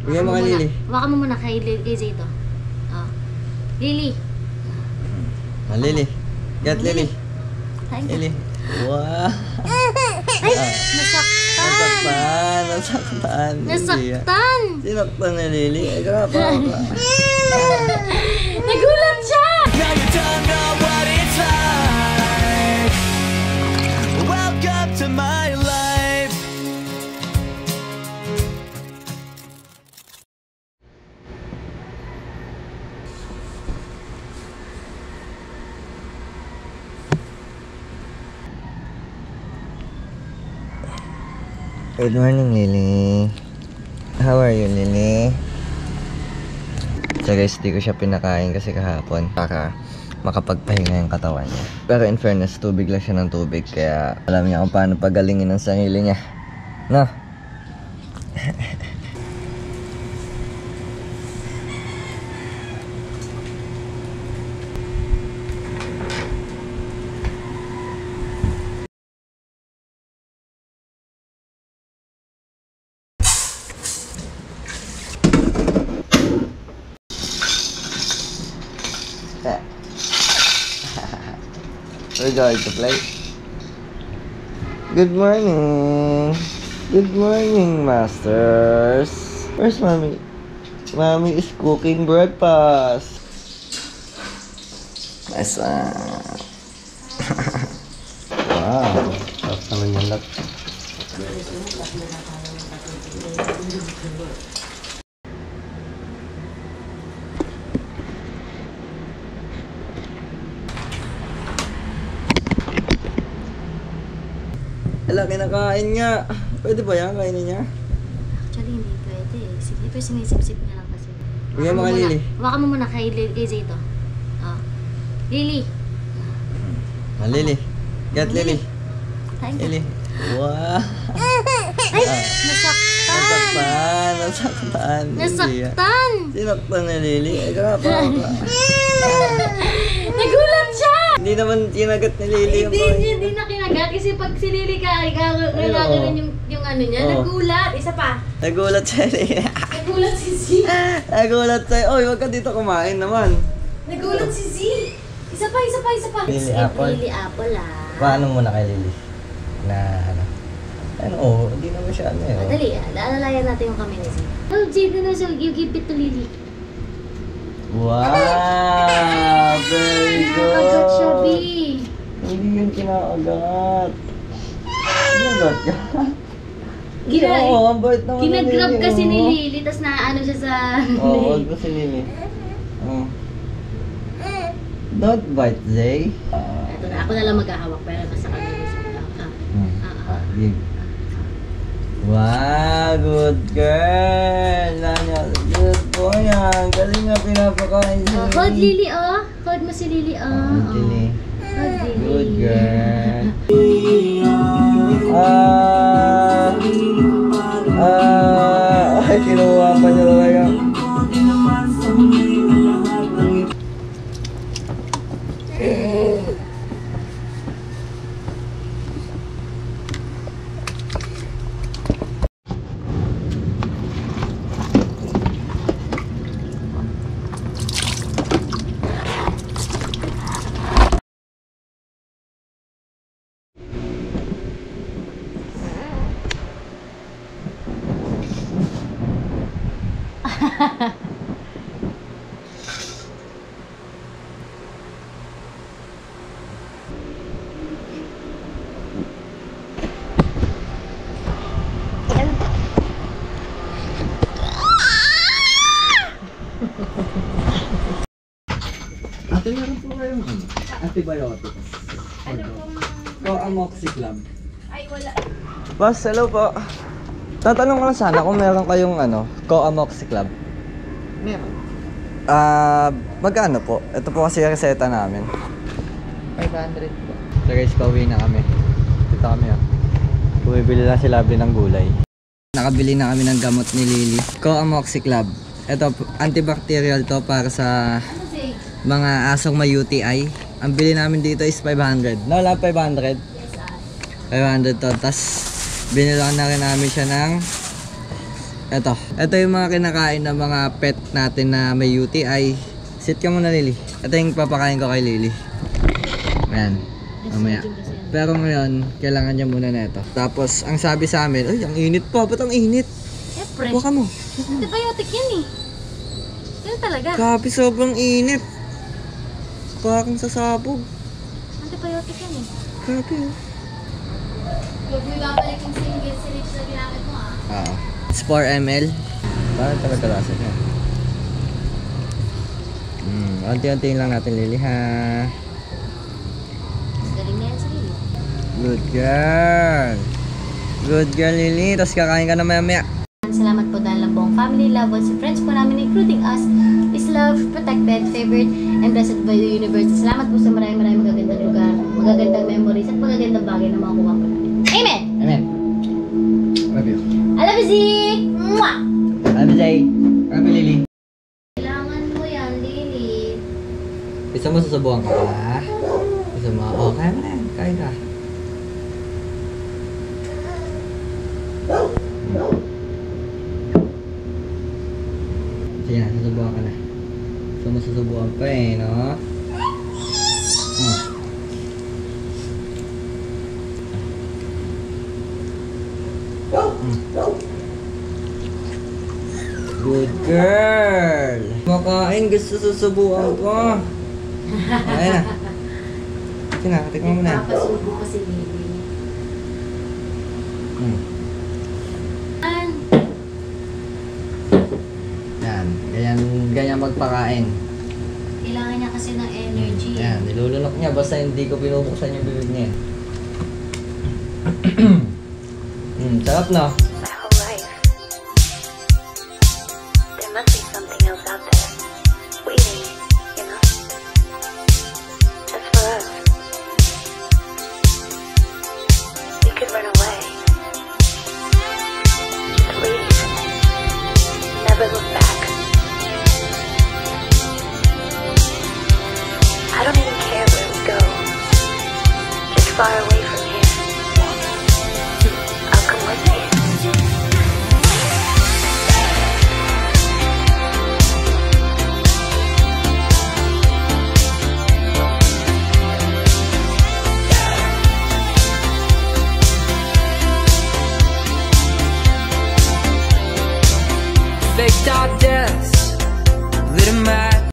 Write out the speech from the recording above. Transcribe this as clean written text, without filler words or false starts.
Bigyan mo kay Lily. Hawakan mo muna kay Zay ito. Oh. Lily. Lily. Get Lily. Kain ka. Lily. Wow. Ay! Nasaktan! Nasaktan. Nasaktan! Sinaktan na Lily. Ay, grapa. Nagulat siya! Now you don't know what it's like. Welcome to my life. Good morning, Lily. How are you, Lily? So guys, di ko siya pinakain kasi kahapon para makapagpahinga yung katawan niya. Pero in fairness, tubig lang siya ng tubig kaya alam niya kung paano pagalingin ang sarili niya. No? We're going to play. Good morning. Good morning, masters. Where's mommy? Mommy is cooking breakfast. Nice one. Wow. Sarap naman yung lak. Ala, kinakain nga. Pwede ba yan? Kainin niya? Actually, hindi pwede. Sige, pero sinisip-sip niya lang kasi. Bigyan mo kay Lily. Hawakan mo muna kay Zay ito. Oh. Lily. Lily. Get Lily. Kain ka. Lily. Wow. Ay! Nasaktan! Nasaktan. Nasaktan! Sinaktan na Lily. Ay, grapa. Nagulat siya! Hindi naman kinagat ni Lily yung Hindi na kinagat kasi pag si Lily gagawin yung ano niya, Oo. nagulat. Isa pa. Nagulat siya Lily. Nagulat si Z. Nagulat siya. Oy, wag ka dito kumain naman. Nagulat si Z. Isa pa. Lily apple. Lily apple Paano muna kay Lily? Na ano? Ano, hindi naman siya ano eh. Dali, alalayan natin yung kami ni Z. Oh, Jade na so you give it to Lily. Wow! Very good! Nakagat siya, B. Hindi yun kinakagat. Kinagat ka? Oo, ang bait naman ni Ginagrab Lily, kasi ni oh. Lily, tas naano siya sa... Oo, wag mo si Lily. Oh. Don't bite, Zay. Ito na, ako na lang maghahawak, pero nasa kanya siya. Big. Wow, good girl! Nanya, good boy yan. Galing nga pinapakain si Lily. Hold Lily, oh. Hold mo si Lily, oh. Lily. Hold Lily. Good girl. Ay, kinuha pa niya talaga. Ate, meron po kayong antibiotics? Ano po? Amoxicillin. Ay, wala. Boss, hello po. Tatanong ko lang sana kung meron kayong Amoxicillin. Meron. Magkano po? Ito po kasi yung reseta namin. 500 po. So guys, pauwi na kami. Dito kami Bumibili lang si Lovely ng gulay. Nakabili na kami ng gamot ni Lily. Amoxicillin. Ito, antibacterial to para sa mga asong may UTI. Ang bili namin dito is 500. No, lang 500. 500 to. Tapos, binilang na rin namin siya ng Ito yung mga kinakain ng mga pet natin na may UTI. Sit ka muna, Lily. Ito yung papakain ko kay Lily. Ayan. Mamaya. Pero ngayon, kailangan niya muna na ito. Tapos, ang sabi sa amin, ay, ang init pa. Ba't ang init? Siyempre. Buka mo. Antibiotic yan eh. Yan talaga. Grabe, sobrang init. Parang sasabog. Antibiotic yan eh. Grabe, oh. Huwag mo ibabalik yung single syringe na ginamit mo ah. Oo. It's 4 ml. Parang talaga lasa niya. Unti-unti lang natin, Lily, ha? Galing na yan sa Lily. Good girl. Good girl, Lily. Tapos kakain ka na maya-maya. Salamat po dahil ang buong family, loved ones, and friends po namin, including us, is loved, protected, favored, and blessed by the universe. Salamat po sa maraming magagandang lugar, magagandang memories, at magagandang bagay na makuha po namin. Amen! Amen. Love you. I love you, Zee! Mwah! Love you, Zay. Love you, Lily. Kailangan mo yan, Lily. Isa mo susubukan ka pa? Isa mo? Oh, kaya mo na yan. Kaya ka. Sige na, susubukan ka na. So, masusubukan pa eh, no? Good girl! Makain, gusto susubukan ko. Ayan na. Sige na, tikman mo na. Papasubo ko si Lily. Yan. Ganyan magpakain. Kailangan niya kasi ng energy. Yan, nilulunok niya basta hindi ko binubuksan yung bibig niya. Sarap, no? My whole life. There must be something else out there, waiting, you know? Just for us. We could run away. Just leave. Never look back. I don't even care where we go. Just far away from